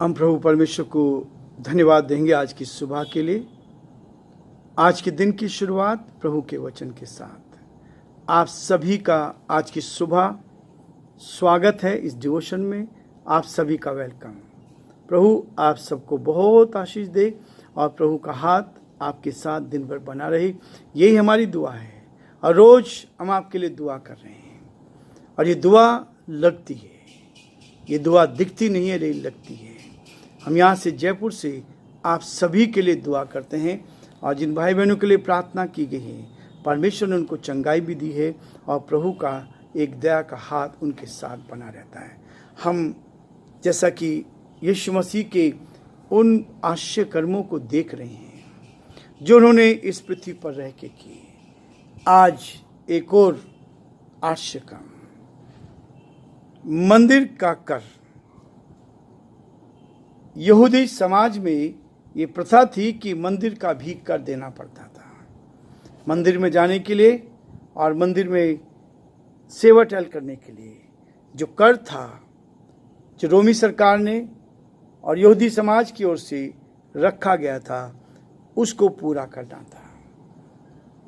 हम प्रभु परमेश्वर को धन्यवाद देंगे आज की सुबह के लिए। आज के दिन की शुरुआत प्रभु के वचन के साथ आप सभी का आज की सुबह स्वागत है इस डिवोशन में। आप सभी का वेलकम। प्रभु आप सबको बहुत आशीष दे और प्रभु का हाथ आपके साथ दिन भर बना रहे, यही हमारी दुआ है। और रोज़ हम आपके लिए दुआ कर रहे हैं और ये दुआ लगती है, ये दुआ दिखती नहीं है लेकिन लगती है। हम यहाँ से जयपुर से आप सभी के लिए दुआ करते हैं और जिन भाई बहनों के लिए प्रार्थना की गई है परमेश्वर ने उनको चंगाई भी दी है और प्रभु का एक दया का हाथ उनके साथ बना रहता है। हम जैसा कि यीशु मसीह के उन आश्चर्य कर्मों को देख रहे हैं जो उन्होंने इस पृथ्वी पर रह के किए। आज एक और आश्चर्य कर्म, मंदिर का कर। यहूदी समाज में ये प्रथा थी कि मंदिर का भी कर देना पड़ता था। मंदिर में जाने के लिए और मंदिर में सेवा टहल करने के लिए जो कर था, जो रोमी सरकार ने और यहूदी समाज की ओर से रखा गया था, उसको पूरा करना था।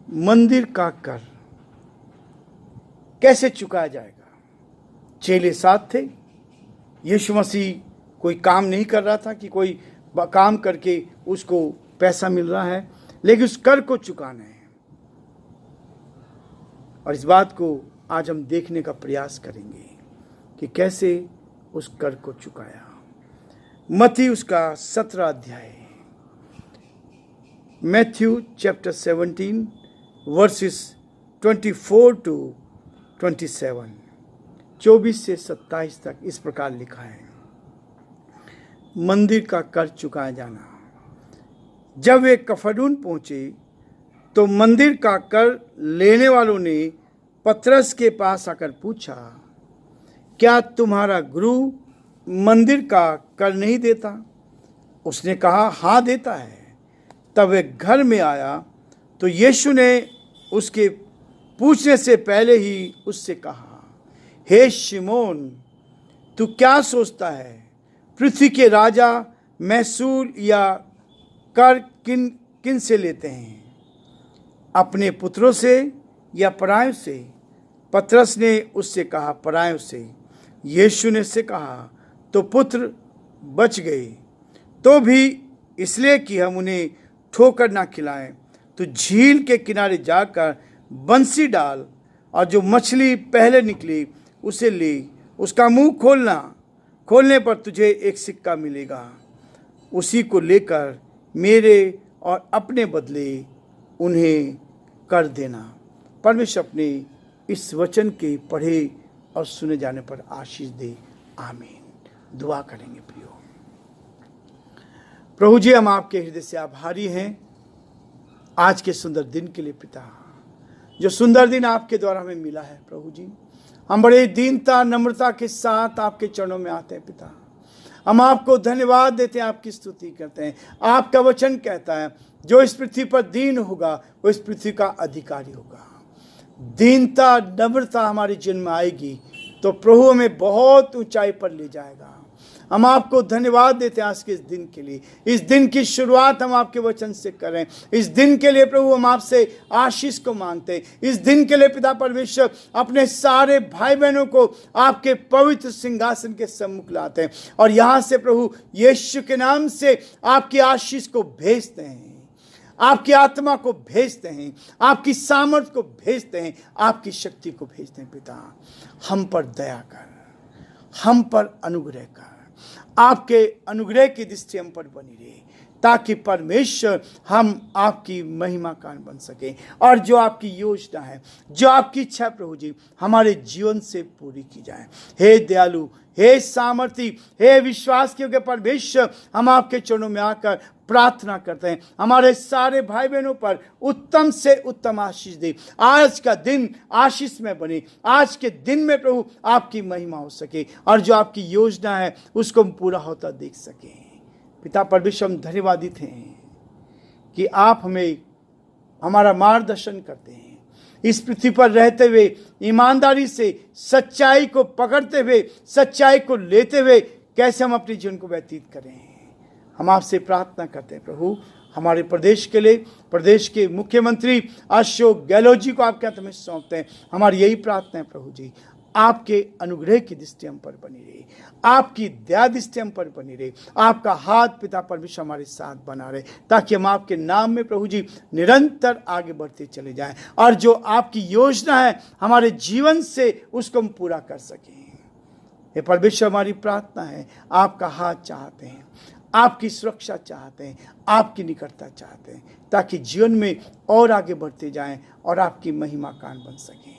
मंदिर का कर कैसे चुकाया जाएगा? चेले साथ थे। यीशु मसीह कोई काम नहीं कर रहा था कि कोई काम करके उसको पैसा मिल रहा है, लेकिन उस कर को चुकाना है। और इस बात को आज हम देखने का प्रयास करेंगे कि कैसे उस कर को चुकाया। मत्ती उसका 17 अध्याय, मैथ्यू चैप्टर 17 वर्सेस 24 to 27, 24 से 27 तक इस प्रकार लिखा है। मंदिर का कर चुकाया जाना। जब वे कफरनहूम पहुंचे तो मंदिर का कर लेने वालों ने पतरस के पास आकर पूछा, क्या तुम्हारा गुरु मंदिर का कर नहीं देता? उसने कहा, हाँ देता है। तब वे घर में आया तो यीशु ने उसके पूछने से पहले ही उससे कहा, हे शिमोन, तू क्या सोचता है? पृथ्वी के राजा महसूल या कर किन से लेते हैं, अपने पुत्रों से या परायों से? पतरस ने उससे कहा, परायों से। यीशु ने उससे कहा, तो पुत्र बच गए, तो भी इसलिए कि हम उन्हें ठोकर ना खिलाएं। तो झील के किनारे जाकर बंसी डाल और जो मछली पहले निकली उसे ले, उसका मुंह खोलना, खोलने पर तुझे एक सिक्का मिलेगा। उसी को लेकर मेरे और अपने बदले उन्हें कर देना। परमेश्वर अपने इस वचन के पढ़े और सुने जाने पर आशीष दे। आमीन। दुआ करेंगे। प्रियो प्रभु जी, हम आपके हृदय से आभारी हैं आज के सुंदर दिन के लिए। पिता, जो सुंदर दिन आपके द्वारा हमें मिला है प्रभु जी, हम बड़े दीनता नम्रता के साथ आपके चरणों में आते हैं। पिता, हम आपको धन्यवाद देते हैं, आपकी स्तुति करते हैं। आपका वचन कहता है, जो इस पृथ्वी पर दीन होगा वो इस पृथ्वी का अधिकारी होगा। दीनता नम्रता हमारे जीवन में आएगी तो प्रभु हमें बहुत ऊंचाई पर ले जाएगा। हम आपको धन्यवाद देते हैं आज के इस दिन के लिए। इस दिन की शुरुआत हम आपके वचन से करें। इस दिन के लिए प्रभु हम आपसे आशीष को मांगते हैं। इस दिन के लिए पिता परमेश्वर अपने सारे भाई बहनों को आपके पवित्र सिंहासन के सम्मुख लाते हैं और यहाँ से प्रभु यीशु के नाम से आपकी आशीष को भेजते हैं, आपकी आत्मा को भेजते हैं, आपकी सामर्थ को भेजते हैं, आपकी शक्ति को भेजते हैं। पिता, हम पर दया कर, हम पर अनुग्रह कर, आपके अनुग्रह की दृष्टि हम पर बनी रहे, ताकि परमेश्वर हम आपकी महिमा कारण बन सके और जो आपकी योजना है, जो आपकी इच्छा प्रभु जी हमारे जीवन से पूरी की जाए। हे दयालु, हे सामर्थी, हे विश्वास के योग्य परमेश्वर, हम आपके चरणों में आकर प्रार्थना करते हैं, हमारे सारे भाई बहनों पर उत्तम से उत्तम आशीष दे। आज का दिन आशीष में बने, आज के दिन में प्रभु आपकी महिमा हो सके और जो आपकी योजना है उसको हम पूरा होता देख सके। पिता परमेश्वर, हम धन्यवादित हैं कि आप हमें हमारा मार्गदर्शन करते हैं। इस पृथ्वी पर रहते हुए ईमानदारी से सच्चाई को पकड़ते हुए, सच्चाई को लेते हुए कैसे हम अपने जीवन को व्यतीत करें। हम आपसे प्रार्थना करते हैं प्रभु, हमारे प्रदेश के लिए, प्रदेश के मुख्यमंत्री अशोक गहलोत जी को आपके हाथ में सौंपते हैं। हमारी यही प्रार्थना है प्रभु जी, आपके अनुग्रह की दृष्टि हम पर बनी रहे, आपकी दया दृष्टि हम पर बनी रहे, आपका हाथ पिता परमेश्वर हमारे साथ बना रहे, ताकि हम आपके नाम में प्रभु जी निरंतर आगे बढ़ते चले जाएं और जो आपकी योजना है हमारे जीवन से उसको हम पूरा कर सकें। ये परमेश्वर हमारी प्रार्थना है, आपका हाथ चाहते हैं, आपकी सुरक्षा चाहते हैं, आपकी निकटता चाहते हैं, ताकि जीवन में और आगे बढ़ते जाएं और आपकी महिमा कान बन सकें।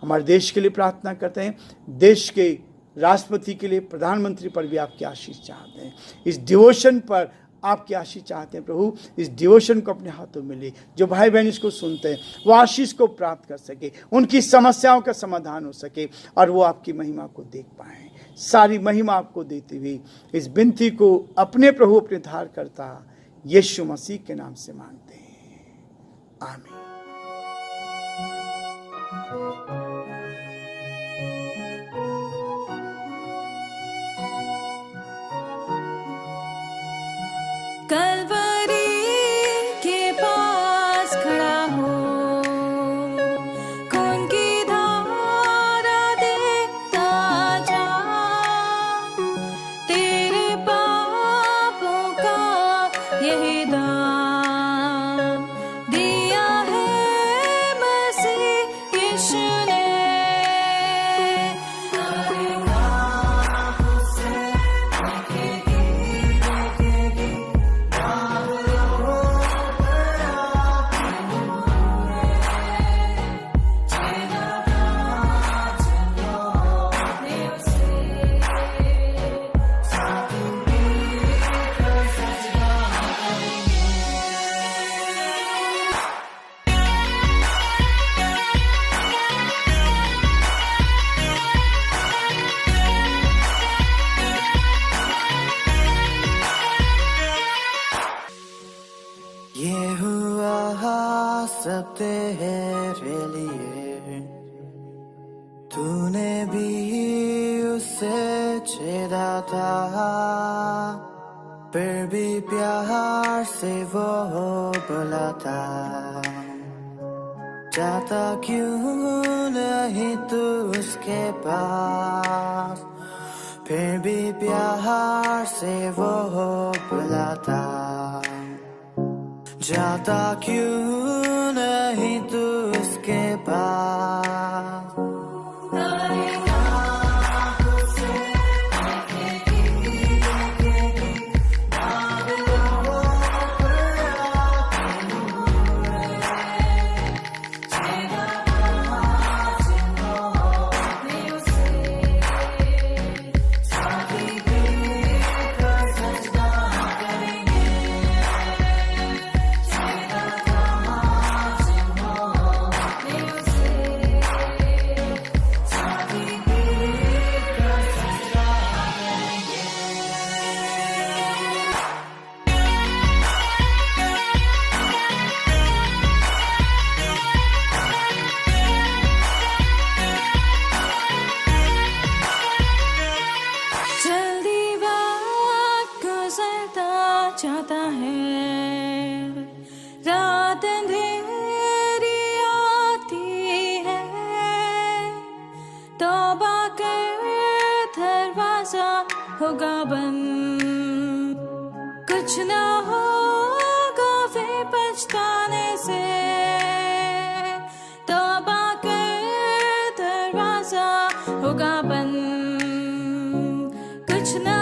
हमारे देश के लिए प्रार्थना करते हैं, देश के राष्ट्रपति के लिए, प्रधानमंत्री पर भी आपकी आशीष चाहते हैं। इस डिवोशन पर आपकी आशीष चाहते हैं प्रभु, इस डिवोशन को अपने हाथों में ले, जो भाई बहन इसको सुनते हैं वो आशीष को प्राप्त कर सके, उनकी समस्याओं का समाधान हो सके और वो आपकी महिमा को देख पाएं। सारी महिमा आपको देते हुए इस विनती को अपने प्रभु अपने धार करता यीशु मसीह के नाम से मांगते हैं, आमीन। कलवरी के पास खड़ा हो, खून की धारा देखता जा, तेरे पापों का यही दाम दिया है मसीह यीशु ने। ये हुआ सब तेरे लिए, तूने भी उसे छेड़ा था, फिर भी प्यार से वो बुलाता, जाता क्यों नहीं तू उसके पास, फिर भी प्यार से वो बुलाता, जाता क्यों नहीं तू उसके पास। चाहता है, रात अंधेरी आती है, तौबा कर दरवाजा होगा बंद, कुछ ना होगा फिर पछताने से, तौबा कर दरवाजा होगा बंद, कुछ ना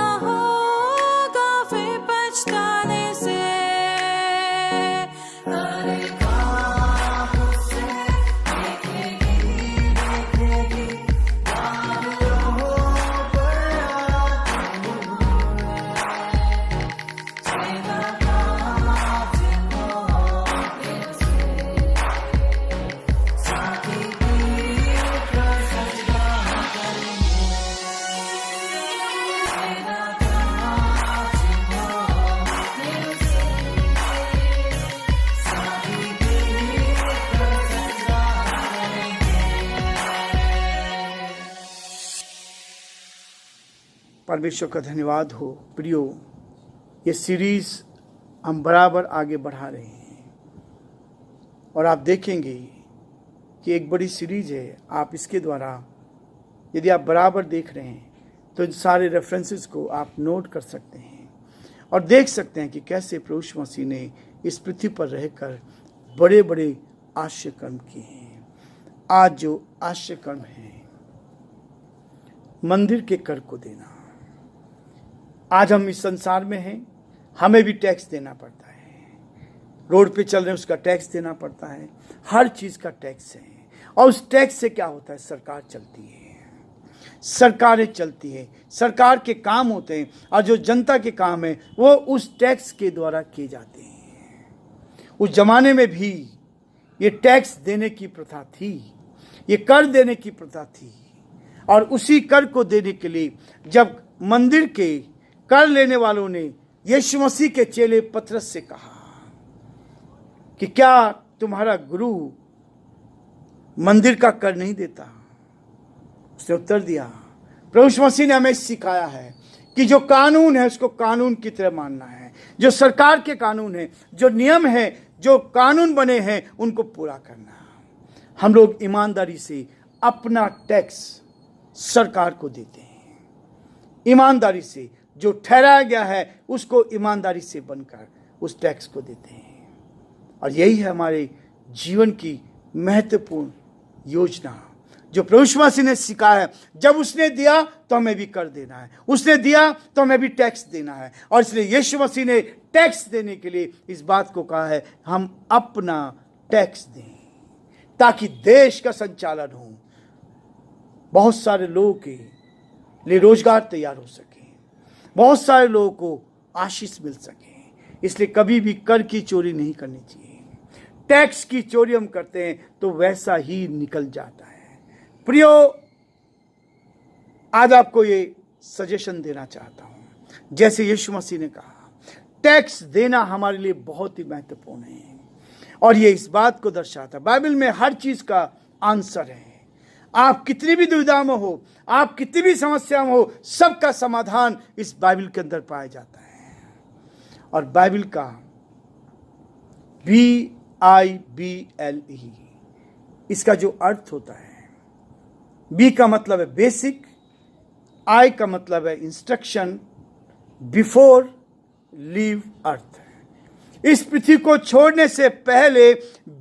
परमेश्वर का धन्यवाद हो। प्रियो, ये सीरीज हम बराबर आगे बढ़ा रहे हैं और आप देखेंगे कि एक बड़ी सीरीज है। आप इसके द्वारा यदि आप बराबर देख रहे हैं तो इन सारे रेफरेंसेस को आप नोट कर सकते हैं और देख सकते हैं कि कैसे प्रभु यीशु मसीह ने इस पृथ्वी पर रहकर बड़े बड़े आश्चर्य कर्म किए हैं। आज जो आश्चर्य कर्म है, मंदिर के कर को देना। आज हम इस संसार में हैं, हमें भी टैक्स देना पड़ता है। रोड पे चल रहे हैं, उसका टैक्स देना पड़ता है। हर चीज का टैक्स है और उस टैक्स से क्या होता है? सरकार चलती है, सरकारें चलती है, सरकार के काम होते हैं और जो जनता के काम है वो उस टैक्स के द्वारा किए जाते हैं। उस जमाने में भी ये टैक्स देने की प्रथा थी, ये कर देने की प्रथा थी और उसी कर को देने के लिए जब मंदिर के कर लेने वालों ने यीशु मसीह के चेले पतरस से कहा कि क्या तुम्हारा गुरु मंदिर का कर नहीं देता? उसने उत्तर दिया, प्रभु यीशु मसीह ने हमें सिखाया है कि जो कानून है उसको कानून की तरह मानना है। जो सरकार के कानून है, जो नियम है, जो कानून बने हैं, उनको पूरा करना। हम लोग ईमानदारी से अपना टैक्स सरकार को देते हैं। ईमानदारी से जो ठहराया गया है उसको ईमानदारी से बनकर उस टैक्स को देते हैं। और यही है हमारे जीवन की महत्वपूर्ण योजना जो प्रभु यीशु मसीह ने सिखाया है। जब उसने दिया तो हमें भी कर देना है, उसने दिया तो हमें भी टैक्स देना है। और इसलिए यीशु मसीह ने टैक्स देने के लिए इस बात को कहा है, हम अपना टैक्स दें ताकि देश का संचालन हो, बहुत सारे लोगों के लिए रोजगार तैयार हो सके, बहुत सारे लोगों को आशीष मिल सके। इसलिए कभी भी कर की चोरी नहीं करनी चाहिए। टैक्स की चोरी हम करते हैं तो वैसा ही निकल जाता है। प्रियो, आज आपको ये सजेशन देना चाहता हूं, जैसे यीशु मसीह ने कहा, टैक्स देना हमारे लिए बहुत ही महत्वपूर्ण है और ये इस बात को दर्शाता है। बाइबल में हर चीज का आंसर है। आप कितनी भी दुविधा में हो, आप कितनी भी समस्या में हो, सबका समाधान इस बाइबल के अंदर पाया जाता है। और बाइबल का BIBLE इसका जो अर्थ होता है, B का मतलब है बेसिक, I का मतलब है इंस्ट्रक्शन, बिफोर लीव अर्थ। इस पृथ्वी को छोड़ने से पहले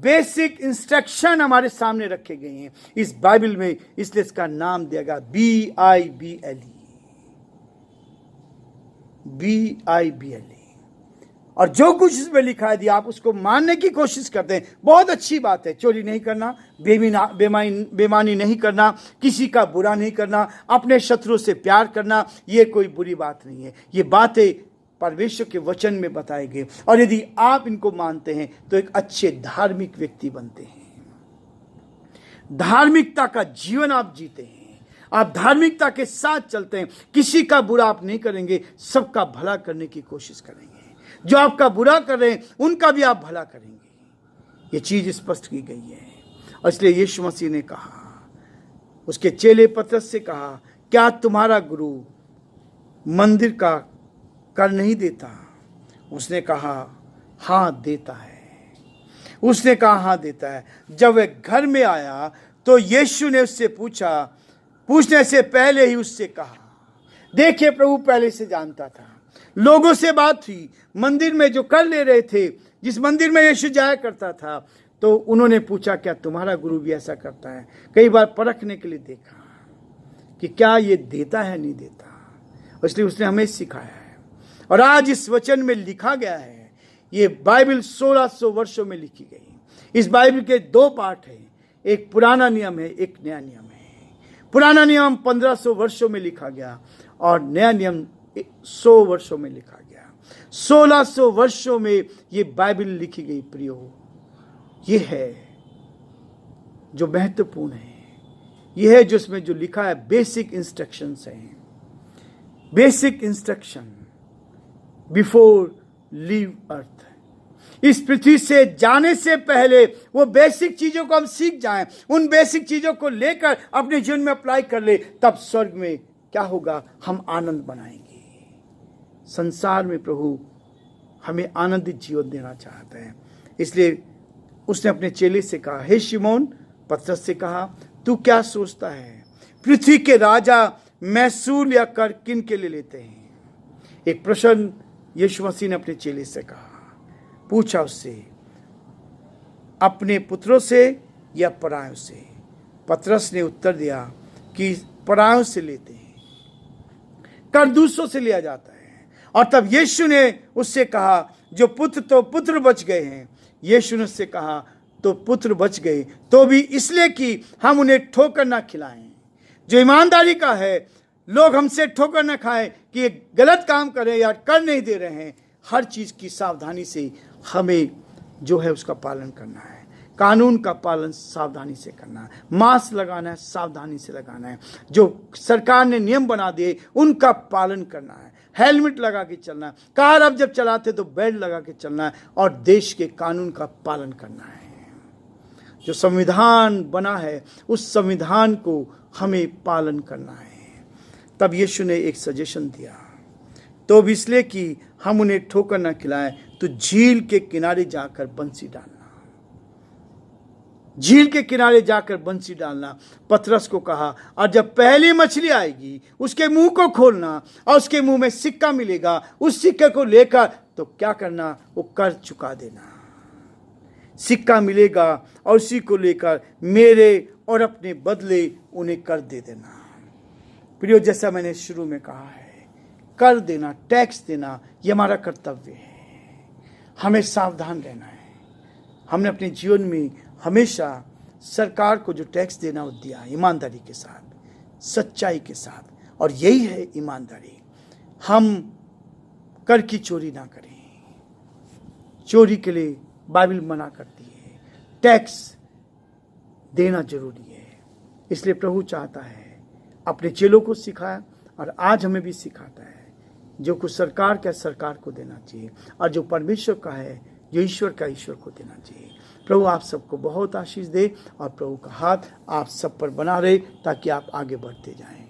बेसिक इंस्ट्रक्शन हमारे सामने रखे गए हैं इस बाइबल में, इसलिए इसका नाम दिया गया BIBLE। और जो कुछ इसमें लिखा है, आप उसको मानने की कोशिश करते हैं, बहुत अच्छी बात है। चोरी नहीं करना, बेईमानी नहीं करना, किसी का बुरा नहीं करना, अपने शत्रु से प्यार करना, ये कोई बुरी बात नहीं है। ये बातें परमेश्वर के वचन में बताए गए और यदि आप इनको मानते हैं तो एक अच्छे धार्मिक व्यक्ति बनते हैं। धार्मिकता का जीवन आप जीते हैं, आप धार्मिकता के साथ चलते हैं। किसी का बुरा आप नहीं करेंगे, सबका भला करने की कोशिश करेंगे। जो आपका बुरा कर रहे हैं उनका भी आप भला करेंगे। ये चीज स्पष्ट की गई है। और इसलिए यीशु मसीह ने कहा, उसके चेले पतरस से कहा, क्या तुम्हारा गुरु मंदिर का कर नहीं देता? उसने कहा हाँ देता है। उसने कहा हाँ देता है। जब वह घर में आया तो यीशु ने उससे पूछने से पहले ही उससे कहा। देखिए, प्रभु पहले से जानता था, लोगों से बात हुई, मंदिर में जो कर ले रहे थे, जिस मंदिर में यीशु जाया करता था, तो उन्होंने पूछा क्या तुम्हारा गुरु भी ऐसा करता है? कई बार परखने के लिए देखा कि क्या ये देता है नहीं देता। इसलिए उसने हमें सिखाया है। और आज इस वचन में लिखा गया है, ये बाइबल 1600 वर्षों में लिखी गई। इस बाइबल के 2 पार्ट हैं, एक पुराना नियम है, एक नया नियम है। पुराना नियम 1500 वर्षों में लिखा गया और नया नियम 100 वर्षों में लिखा गया। 1600 वर्षों में ये बाइबल लिखी गई। प्रियो, ये है जो महत्वपूर्ण है, ये है जो इसमें जो लिखा है, बेसिक इंस्ट्रक्शंस हैं। बेसिक इंस्ट्रक्शन बिफोर लीव अर्थ। इस पृथ्वी से जाने से पहले वो बेसिक चीजों को हम सीख जाएं, उन बेसिक चीजों को लेकर अपने जीवन में अप्लाई कर ले, तब स्वर्ग में क्या होगा, हम आनंद बनाएंगे। संसार में प्रभु हमें आनंदित जीवन देना चाहता है। इसलिए उसने अपने चेले से कहा, हे शिमोन, पतरस से कहा, तू क्या सोचता है, पृथ्वी के राजा महसूल या कर किन के लिए लेते हैं? एक प्रश्न यीशु मसीह ने अपने चेले से कहा, पूछा उससे, अपने पुत्रों से या परायों से? पतरस ने उत्तर दिया कि परायों से लेते हैं, कर दूसरों से लिया जाता है। और तब यीशु ने उससे कहा, जो पुत्र तो पुत्र बच गए हैं। यीशु ने उससे कहा, तो पुत्र बच गए तो भी इसलिए कि हम उन्हें ठोकर ना खिलाएं। जो ईमानदारी का है, लोग हमसे ठोकर ना खाएं कि ये गलत काम करें या कर नहीं दे रहे हैं। हर चीज़ की सावधानी से हमें जो है उसका पालन करना है। कानून का पालन सावधानी से करना है। मास्क लगाना है, सावधानी से लगाना है। जो सरकार ने नियम बना दिए उनका पालन करना है। हेलमेट लगा के चलना है। कार अब जब चलाते तो बेल्ट लगा के चलना है। और देश के कानून का पालन करना है। जो संविधान बना है उस संविधान को हमें पालन करना है। तब यीशु ने एक सजेशन दिया, तो भी इसलिए कि हम उन्हें ठोकर न खिलाएं तो झील के किनारे जाकर बंसी डालना। झील के किनारे जाकर बंसी डालना। पतरस को कहा, और जब पहली मछली आएगी उसके मुंह को खोलना और उसके मुंह में सिक्का मिलेगा, उस सिक्के को लेकर तो क्या करना, वो कर चुका देना। सिक्का मिलेगा और उसी को लेकर मेरे और अपने बदले उन्हें कर दे देना। प्रियो, जैसा मैंने शुरू में कहा है, कर देना, टैक्स देना, ये हमारा कर्तव्य है। हमें सावधान रहना है। हमने अपने जीवन में हमेशा सरकार को जो टैक्स देना वो दिया, ईमानदारी के साथ, सच्चाई के साथ। और यही है ईमानदारी। हम कर की चोरी ना करें। चोरी के लिए बाइबल मना करती है। टैक्स देना जरूरी है। इसलिए प्रभु चाहता है, अपने चेलों को सिखाया और आज हमें भी सिखाता है, जो कुछ सरकार का सरकार को देना चाहिए और जो परमेश्वर का है, जो ईश्वर का ईश्वर को देना चाहिए। प्रभु आप सबको बहुत आशीष दे और प्रभु का हाथ आप सब पर बना रहे ताकि आप आगे बढ़ते जाएं।